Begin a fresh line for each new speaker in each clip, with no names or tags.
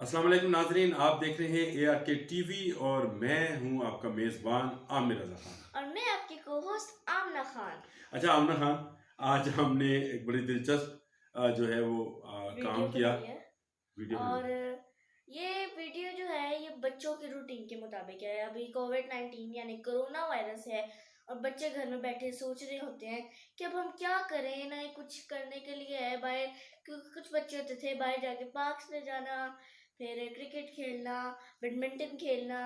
अस्सलाम वालेकुम नाजरीन, आप देख रहे हैं ARK टीवी और मैं हूं आपका मेज़बान आमिर रज़ा खान।
और मैं आपकी को-होस्ट आमना खान।
अच्छा आमना खान, आज हमने एक बड़ी दिलचस्प जो है वो काम
वीडियो
किया,
बनाई है
वीडियो
और
बनाई।
ये वीडियो जो है ये बच्चों के रूटीन के मुताबिक है। अभी कोविड-19 यानी कोरोना वायरस है और बच्चे घर में बैठे सोच रहे होते हैं कि अब हम क्या करें, ना ही कुछ करने के लिए है बाहर, क्योंकि कुछ बच्चे होते थे बाहर जाके पार्क्स में जाना, फिर क्रिकेट खेलना, बैडमिंटन खेलना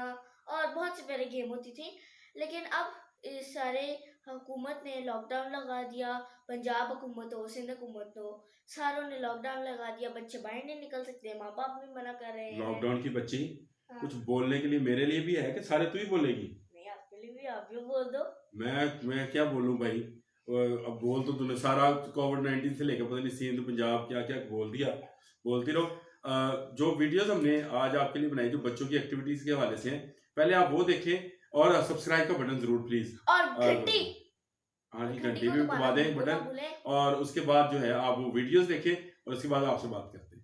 और बहुत सी सारी गेम होती थी। लेकिन अब इस सारे हुकूमत ने लॉकडाउन लगा दिया, पंजाब हुकूमत हो, सिंध हुकूमत हो, सारों ने लॉकडाउन लगा दिया, बच्चे बाहर नहीं निकल सकते, माँ बाप भी मना कर रहे हैं।
लॉकडाउन की बच्ची
हाँ।
कुछ बोलने के लिए मेरे लिए भी है कि सारे तू ही बोलेगी?
नहीं, आपके लिए भी आप भी बोल दो।
मैं क्या बोलूं भाई, अब बोल तो तूने सारा कोविड-19 से लेकर पता नहीं सिंध पंजाब क्या क्या बोल दिया, बोलती रहो। जो वीडियोस हमने आज आपके लिए बनाई जो बच्चों की एक्टिविटीज के हवाले से हैं, पहले आप वो देखें और सब्सक्राइब का बटन जरूर प्लीज।
और घंटी,
हाँ जी,
घंटी
घंटी
को
भी
दबाना
दबा दें
बिल्कुल ना
बटन,
भूलें।
और उसके बाद जो है आप वो वीडियोस देखें और उसके बाद आपसे बात करते हैं।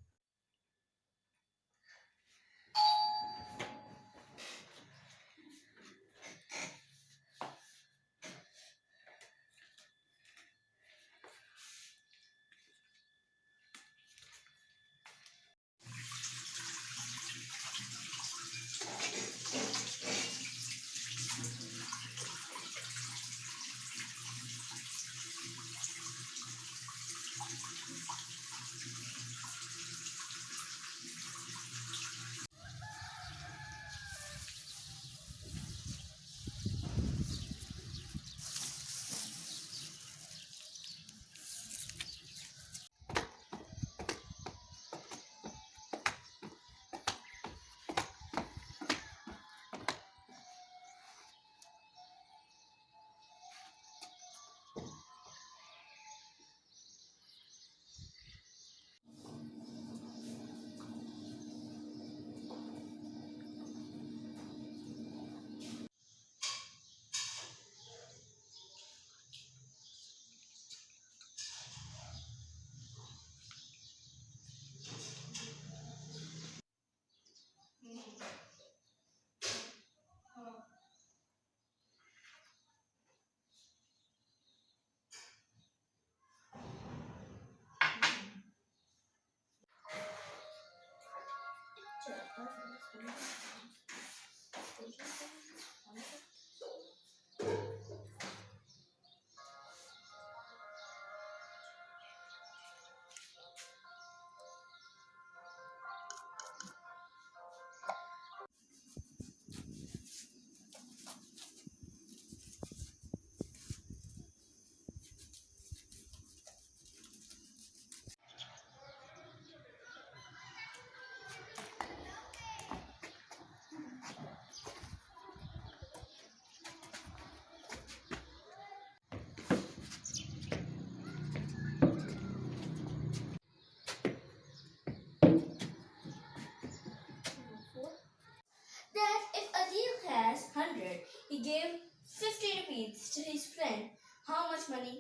That if Adil has 100, he gave 50 rupees to his friend, how much money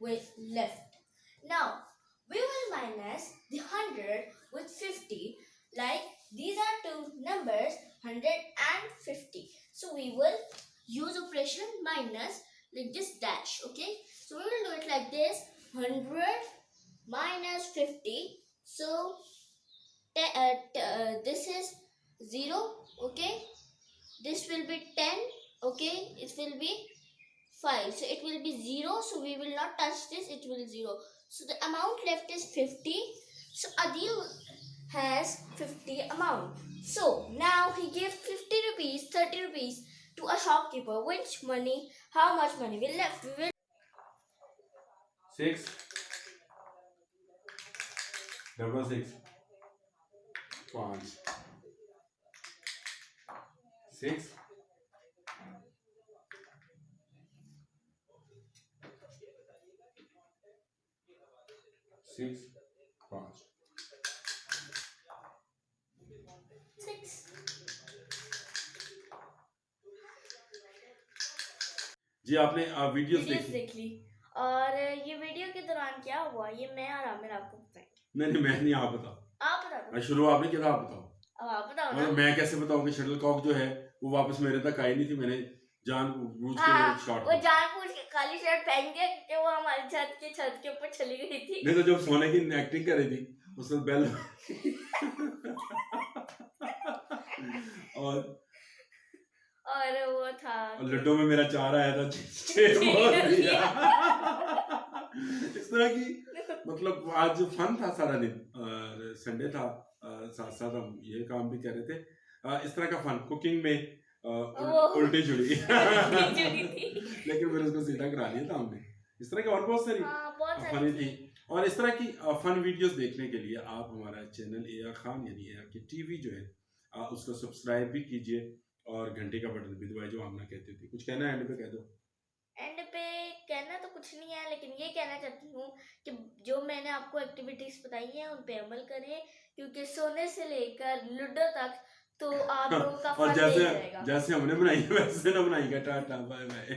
will left? Now, we will minus the 100 with 50, like these are two numbers, 100 and 50. So we will use operation minus like this dash, okay? So we will do it like this, 100 minus 50. So this is 0, okay? This will be 10, okay? It will be 5. So it will be 0. So we will not touch this. It will 0. So the amount left is 50. So Adil has 50 amount. So now he gave 50 rupees, 30 rupees to a shopkeeper. Which money, how much money will left? We will
6 double 6 5 6 6 5।
6.
जी आपने videos
videos
देखी?
देख ली और ये video के दौरान क्या हुआ ये मैं और आमिर आपको बताएंगे।
नहीं मैं नहीं, आप बताओ।
आप बता दो।
शुरू आपने किया था, आप बताओ।
अब आप बताओ
और
ना।
मैं कैसे बताऊं कि शटलकॉक जो है वो वापस मेरे तक आई नहीं थी, मैंने जानबूझ के
हाँ,
शॉट
वो
किया।
जानबूझ के खाली शर्ट पहन के कि वो हमारी छत के ऊपर चली गई थी।
नहीं तो जब सोने की एक्टिंग कर रही थी उसने बेल और
और वो था कि
लड्डू में मेरा 4 आया था, 6 बोल दिया। इस तरह की, मतलब आज फन था सारा दिन और संडे था, साथ साथ हम ये काम भी कर रहे थे, इस तरह का फन कुकिंग में उल्टी जुड़ी।
जुड़ी थी।
लेकिन फिर उसको सीधा करा लिया था हमने। इस तरह की और बहुत सारी
हाँ, बहुत
फनी
सारी
थी। और इस तरह की फन वीडियोस देखने के लिए आप हमारा चैनल AR खान यानी AR की टीवी जो है उसको सब्सक्राइब भी कीजिए और घंटे का बटन भी दबाइए, जो हमने कहती थी। कुछ कहना है एंड पे कह दो।
एंड पे कहना तो कुछ नहीं है, लेकिन ये कहना चाहती हूँ कि जो मैंने आपको एक्टिविटीज बताई हैं उन पे अमल करें, क्योंकि सोने से लेकर लूडो तक तो आप लोगों का
और
फन नहीं
जैसे
रहेगा।
जैसे हमने बनाई है वैसे ना बनाइएगा। Tata bye bye.